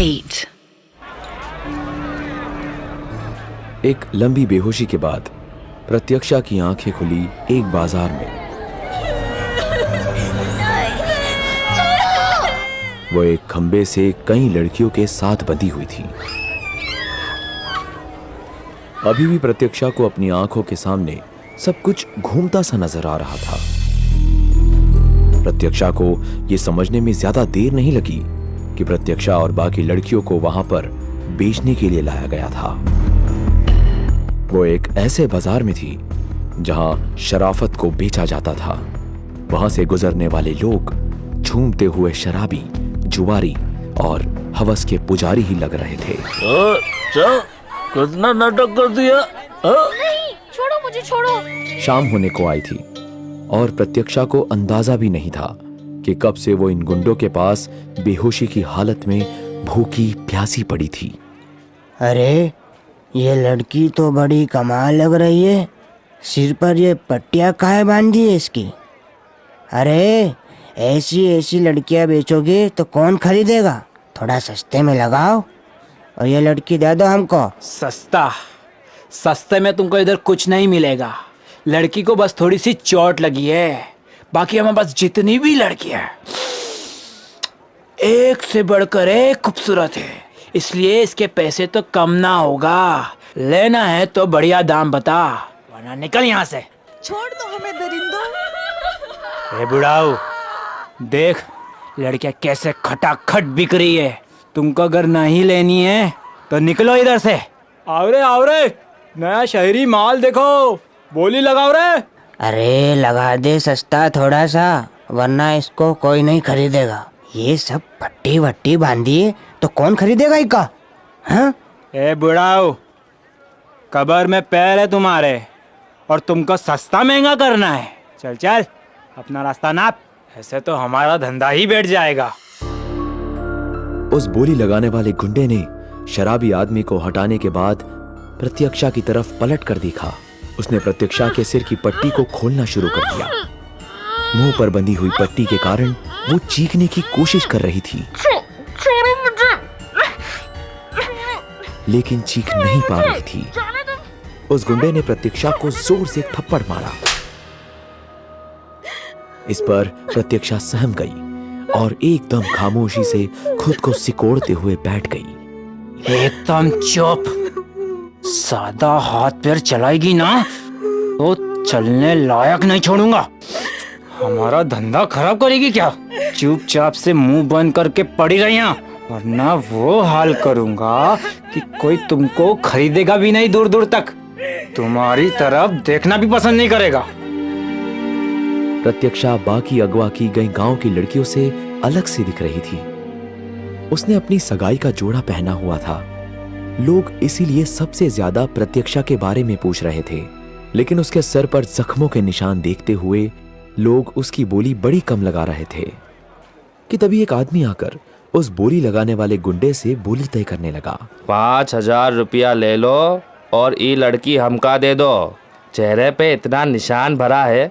8. एक लंबी बेहोशी के बाद प्रत्यक्षा की आंखें खुली एक बाजार में। वो एक खंबे से कई लड़कियों के साथ बंधी हुई थी। अभी भी प्रत्यक्षा को अपनी आंखों के सामने सब कुछ घूमता सा नजर आ रहा था। प्रत्यक्षा को यह समझने में ज्यादा देर नहीं लगी कि प्रत्यक्षा और बाकी लड़कियों को वहां पर बेचने के लिए लाया गया था। वो एक ऐसे बाजार में थी जहां शराफत को बेचा जाता था। वहां से गुजरने वाले लोग झूमते हुए शराबी, जुआरी और हवस के पुजारी ही लग रहे थे। कितना नाटक कर दिया? नहीं, छोड़ो मुझे, छोड़ो। शाम होने को आई थी और प्रत्यक्षा को अंदाजा भी नहीं था कि कब से वो इन गुंडों के पास बेहोशी की हालत में भूखी प्यासी पड़ी थी। अरे, ये लड़की तो बड़ी कमाल लग रही है। सिर पर ये पट्टियां काहे बांधी है इसकी? अरे, ऐसी ऐसी लड़कियां बेचोगे तो कौन खरीदेगा? थोड़ा सस्ते में लगाओ और ये लड़की दे दो हमको। सस्ते में तुमको इधर कुछ नहीं मिलेगा। लड़की को बस थोड़ी सी चोट लगी है, बाकी हमारे पास जितनी भी लड़कियां हैं एक से बढ़कर एक खूबसूरत है, इसलिए इसके पैसे तो कम ना होगा। लेना है तो बढ़िया दाम बता, वरना निकल यहाँ से। छोड़ दो हमें दरिंदों। ए बुढ़ाऊ, देख लड़कियां कैसे खटाखट बिक रही है। तुमको अगर नहीं लेनी है तो निकलो इधर से। आओ रे, नया शहरी माल देखो, बोली लगाओ रे। अरे, लगा दे सस्ता थोड़ा सा, वरना इसको कोई नहीं खरीदेगा। ये सब पट्टी वट्टी बांधी है तो कौन खरीदेगा इसका? हाँ? ए बुढ़ाऊ, कबर में पैर है तुम्हारे और तुमको सस्ता महंगा करना है। चल चल अपना रास्ता नाप, ऐसे तो हमारा धंधा ही बैठ जाएगा। उस बोली लगाने वाले गुंडे ने शराबी आदमी को हटाने के बाद प्रत्यक्षा की तरफ पलट कर देखा। उसने प्रत्यक्षा के सिर की पट्टी को खोलना शुरू कर दिया। मुंह पर बंधी हुई पट्टी के कारण वो चीखने की कोशिश कर रही थी, लेकिन चीख नहीं पा रही थी। उस गुंडे ने प्रत्यक्षा को जोर से थप्पड़ मारा। इस पर प्रत्यक्षा सहम गई और एकदम खामोशी से खुद को सिकोड़ते हुए बैठ गई। एकदम चुप। सादा हाथ पैर चलाएगी ना तो चलने लायक नहीं छोड़ूंगा। हमारा धंधा खराब करेगी क्या? चुपचाप से मुंह बंद करके पड़ी रही यहाँ, वरना वो हाल करूंगा कि कोई तुमको खरीदेगा भी नहीं। दूर दूर तक तुम्हारी तरफ देखना भी पसंद नहीं करेगा। प्रत्यक्षा बाकी अगवा की गई गांव की लड़कियों से अलग सी दिख रही थी। उसने अपनी सगाई का जोड़ा पहना हुआ था। लोग इसीलिए सबसे ज्यादा प्रत्यक्षा के बारे में पूछ रहे थे, लेकिन उसके सर पर जख्मों के निशान देखते हुए लोग उसकी बोली बड़ी कम लगा रहे थे कि तभी एक आदमी आकर उस बोली लगाने वाले गुंडे से बोली तय करने लगा। 5,000 रुपया ले लो और ये लड़की हमका दे दो। चेहरे पे इतना निशान भरा है,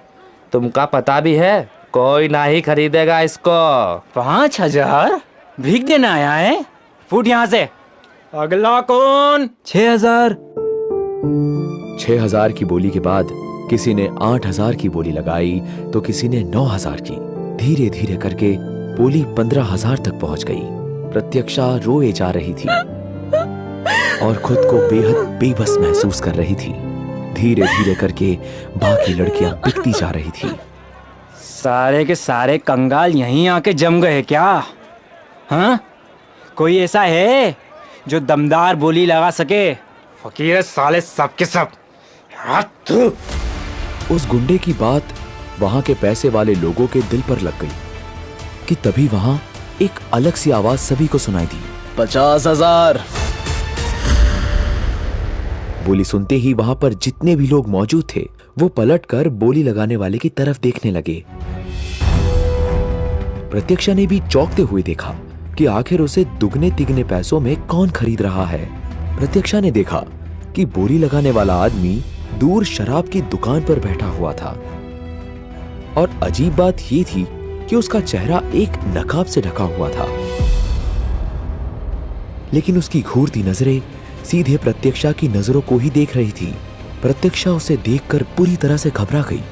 तुमका पता भी है, कोई ना ही खरीदेगा इसको। 5,000 भीख देना आया है? फूट यहाँ से। अगला कौन? 6,000। 6,000 की बोली के बाद किसी ने 8,000 की बोली लगाई तो किसी ने 9,000 की। धीरे धीरे करके बोली 15,000 तक पहुंच गई। प्रत्यक्षा रोए जा रही थी और खुद को बेहद बेबस महसूस कर रही थी। धीरे धीरे करके बाकी लड़कियां बिकती जा रही थी। सारे के सारे कंगाल यहीं आके जम गए क्या? हाँ, कोई ऐसा है जो दमदार बोली लगा सके? फकीर साले सब के सब। उस गुंडे की बात वहां के पैसे वाले लोगों के दिल पर लग गई कि तभी वहां एक अलग सी आवाज सभी को सुनाई दी। 50,000। बोली सुनते ही वहां पर जितने भी लोग मौजूद थे वो पलटकर बोली लगाने वाले की तरफ देखने लगे। प्रत्यक्षा ने भी चौंकते हुए देखा कि आखिर उसे दुगने तिगने पैसों में कौन खरीद रहा है। प्रत्यक्षा ने देखा कि बोली लगाने वाला आदमी दूर शराब की दुकान पर बैठा हुआ था और अजीब बात यह थी कि उसका चेहरा एक नकाब से ढका हुआ था। लेकिन उसकी घूरती नजरें सीधे प्रत्यक्षा की नजरों को ही देख रही थी। प्रत्यक्षा उसे देखकर पूरी तरह से घबरा गई,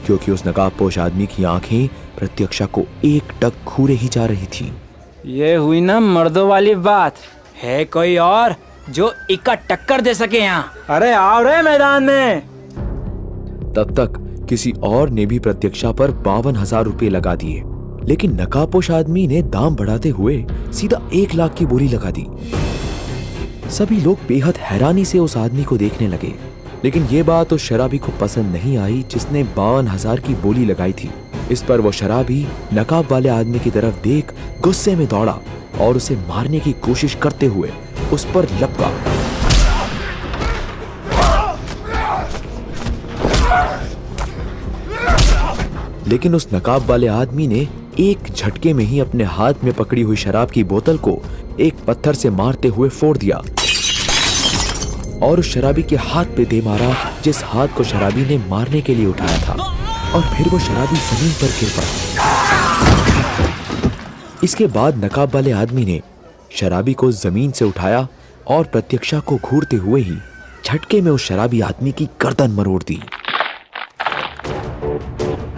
क्योंकि उस नकाबपोश आदमी की आंखें प्रत्यक्षा को एकटक घूरे ही जा रही थी। ये हुई ना मर्दों वाली बात। है कोई और जो इक्का टक्कर दे सके यहाँ? अरे आओ रे मैदान में। तब तक किसी और ने भी प्रत्यक्षा पर 52,000 रुपए लगा दिए, लेकिन नकाबपोश आदमी ने दाम बढ़ाते हुए सीधा 1 लाख की बोली लगा दी। सभी लोग बेहद हैरानी से उस आदमी को देखने लगे, लेकिन ये बात उस शराबी को पसंद नहीं आई जिसने 52,000 की बोली लगाई थी। इस पर वो शराबी नकाब वाले आदमी की तरफ देख गुस्से में दौड़ा और उसे मारने की कोशिश करते हुए उस पर लपका। लेकिन उस नकाब वाले आदमी ने एक झटके में ही अपने हाथ में पकड़ी हुई शराब की बोतल को एक पत्थर से मारते हुए फोड़ दिया और उस शराबी के हाथ पे दे मारा, जिस हाथ को शराबी ने मारने के लिए उठाया था, और फिर वो शराबी जमीन पर गिर पड़ा। इसके बाद नकाब वाले आदमी ने शराबी को जमीन से उठाया और प्रत्यक्षा को घूरते हुए ही झटके में उस शराबी आदमी की गर्दन मरोड़ दी।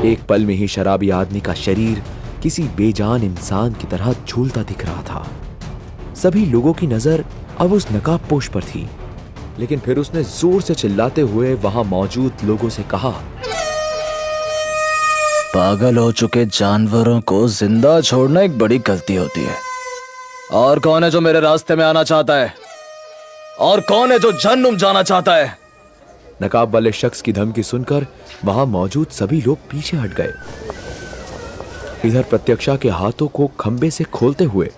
एक पल में ही शराबी आदमी का शरीर किसी बेजान इंसान की तरह झूलता दिख रहा था। सभी लोगों की नजर अब उस नकाबपोश पर थी, लेकिन फिर उसने जोर से चिल्लाते हुए वहां मौजूद लोगों से कहा, पागल हो चुके जानवरों को जिंदा छोड़ना एक बड़ी गलती होती है। और कौन है जो मेरे रास्ते में आना चाहता है? और कौन है जो जहन्नुम जाना चाहता है? नकाब वाले शख्स की धमकी सुनकर वहां मौजूद सभी लोग पीछे हट गए। इधर प्रत्यक्षा के हाथों को खंबे से खोलते हुए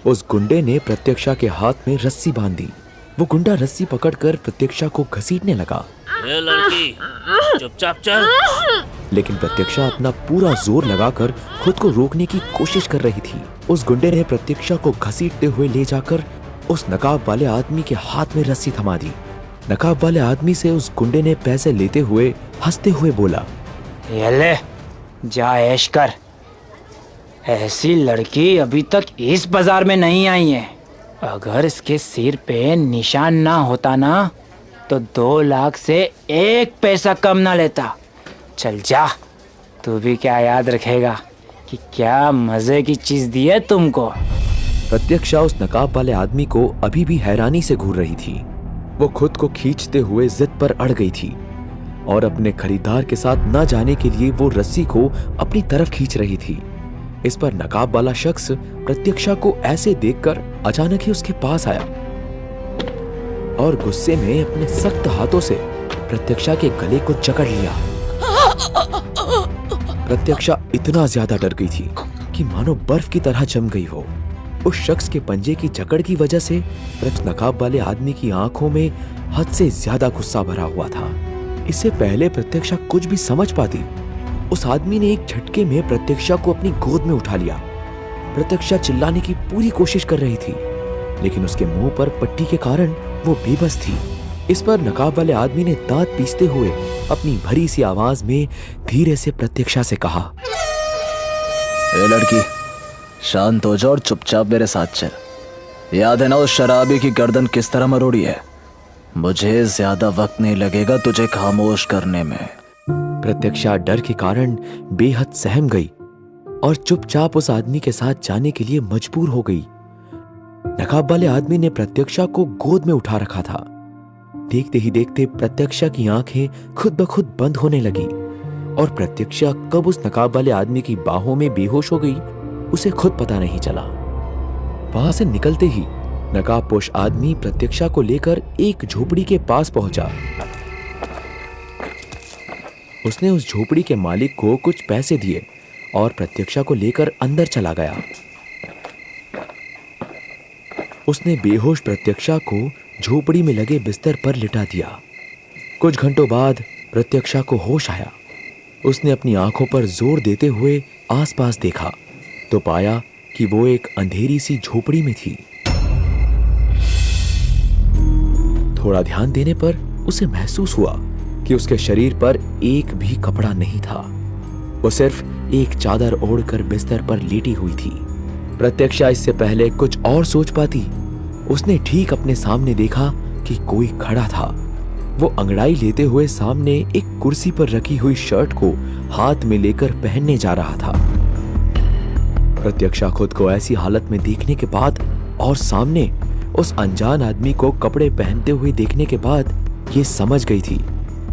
उस गुंडे ने प्रत्यक्षा के हाथ में रस्सी बांध दी। वो गुंडा रस्सी पकड़कर प्रत्यक्षा को घसीटने लगा। ए लड़की, चुपचाप चल। लेकिन प्रत्यक्षा अपना पूरा जोर लगाकर खुद को रोकने की कोशिश कर रही थी। उस गुंडे ने प्रत्यक्षा को घसीटते हुए ले जाकर उस नकाब वाले आदमी के हाथ में रस्सी थमा दी। नकाब वाले आदमी से उस गुंडे ने पैसे लेते हुए हंसते हुए बोला, ये ले, जा ऐश कर। ऐसी लड़की अभी तक इस बाजार में नहीं आई है। अगर इसके सिर पे निशान ना होता ना तो 2 लाख से 1 पैसा कम ना लेता। चल जा, तू भी क्या याद रखेगा कि क्या मजे की चीज दी है तुमको। प्रत्यक्षा उस नकाब वाले आदमी को अभी भी हैरानी से घूर रही थी। वो खुद को खींचते हुए जिद पर अड़ गई थी और अपने खरीदार के साथ न जाने के लिए वो रस्सी को अपनी तरफ खींच रही थी। इस पर नकाब वाला शख्स प्रत्यक्षा को ऐसे देखकर अचानक ही उसके पास आया और गुस्से में अपने सख्त हाथों से प्रत्यक्षा के गले को जकड़ लिया। प्रत्यक्षा इतना ज्यादा डर गई थी कि मानो बर्फ की तरह जम गई हो। उस शख्स के पंजे की जकड़ की वजह से नकाब वाले आदमी की आंखों में हद से ज्यादा गुस्सा भरा हुआ था। इससे पहले प्रत्यक्षा कुछ भी समझ पाती, उस आदमी ने एक झटके में प्रत्यक्षा को अपनी गोद में उठा लिया। प्रत्यक्षा चिल्लाने की पूरी कोशिश कर रही थी, लेकिन उसके मुंह पर पट्टी के कारण वो बेबस थी। इस पर नकाब वाले आदमी ने दांत पीसते हुए अपनी भरी सी आवाज में धीरे से प्रत्यक्षा से कहा, ए लड़की, शांत हो जा और चुपचाप मेरे साथ चल। याद है ना उस शराबी की गर्दन किस तरह मरोड़ी है? मुझे ज्यादा वक्त नहीं लगेगा तुझे खामोश करने में। प्रत्यक्षा डर के कारण बेहद सहम गई और चुपचाप उस आदमी के साथ जाने के लिए मजबूर हो गई। नकाब वाले आदमी ने प्रत्यक्षा को गोद में उठा रखा था। देखते ही देखते प्रत्यक्षा की आंखें खुद ब खुद बंद होने लगी और प्रत्यक्षा कब उस नकाब वाले आदमी की बाहों में बेहोश हो गई उसे खुद पता नहीं चला। वहां से निकलते ही नकाबपोश आदमी प्रत्यक्षा को लेकर एक झोपड़ी के पास पहुंचा। उसने उस झोपड़ी के मालिक को कुछ पैसे दिए और प्रत्यक्षा को लेकर अंदर चला गया। उसने बेहोश प्रत्यक्षा को झोपड़ी में लगे बिस्तर पर लिटा दिया। कुछ घंटों बाद प्रत्यक्षा को होश आया। उसने अपनी आंखों पर जोर देते हुए आसपास देखा तो पाया कि वो एक अंधेरी सी झोपड़ी में थी। थोड़ा ध्यान देने पर उसे महसूस हुआ कि उसके शरीर पर एक भी कपड़ा नहीं था। वो सिर्फ एक चादर ओढ़कर बिस्तर पर लेटी हुई थी। प्रत्यक्षा इससे पहले कुछ और सोच पाती, उसने ठीक अपने सामने देखा कि कोई खड़ा था। वो अंगड़ाई लेते हुए सामने एक कुर्सी पर रखी हुई शर्ट को हाथ में लेकर पहनने जा रहा था। प्रत्यक्षा खुद को ऐसी हालत में देखने के बाद और सामने उस अनजान आदमी को कपड़े पहनते हुए देखने के बाद ये समझ गई थी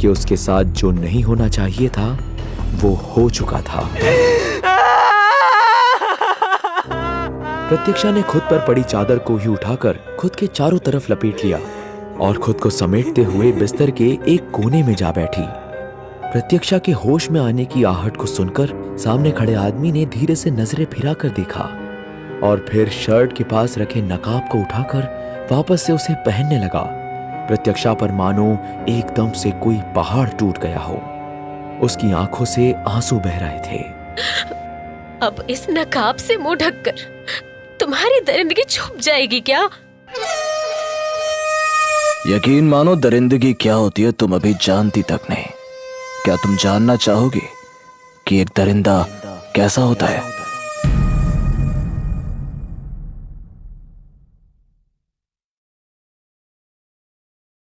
कि उसके साथ जो नहीं होना चाहिए था वो हो चुका था। प्रत्यक्षा ने खुद पर पड़ी चादर को ही उठाकर खुद के चारों तरफ लपेट लिया और खुद को समेटते हुए बिस्तर के एक कोने में जा बैठी। प्रत्यक्षा के होश में आने की आहट को सुनकर सामने खड़े आदमी ने धीरे से नजरें फिराकर देखा और फिर शर्ट के पास रखे नकाब को उठाकर वापस से उसे पहनने लगा। प्रत्यक्षा पर मानो एकदम से कोई पहाड़ टूट गया हो। उसकी आंखों से आंसू बह रहे थे। अब इस नकाब से मुंह ढककर तुम्हारी दरिंदगी छुप जाएगी क्या? यकीन मानो दरिंदगी क्या होती है तुम अभी जानती तक नहीं। क्या तुम जानना चाहोगे कि एक दरिंदा कैसा होता है?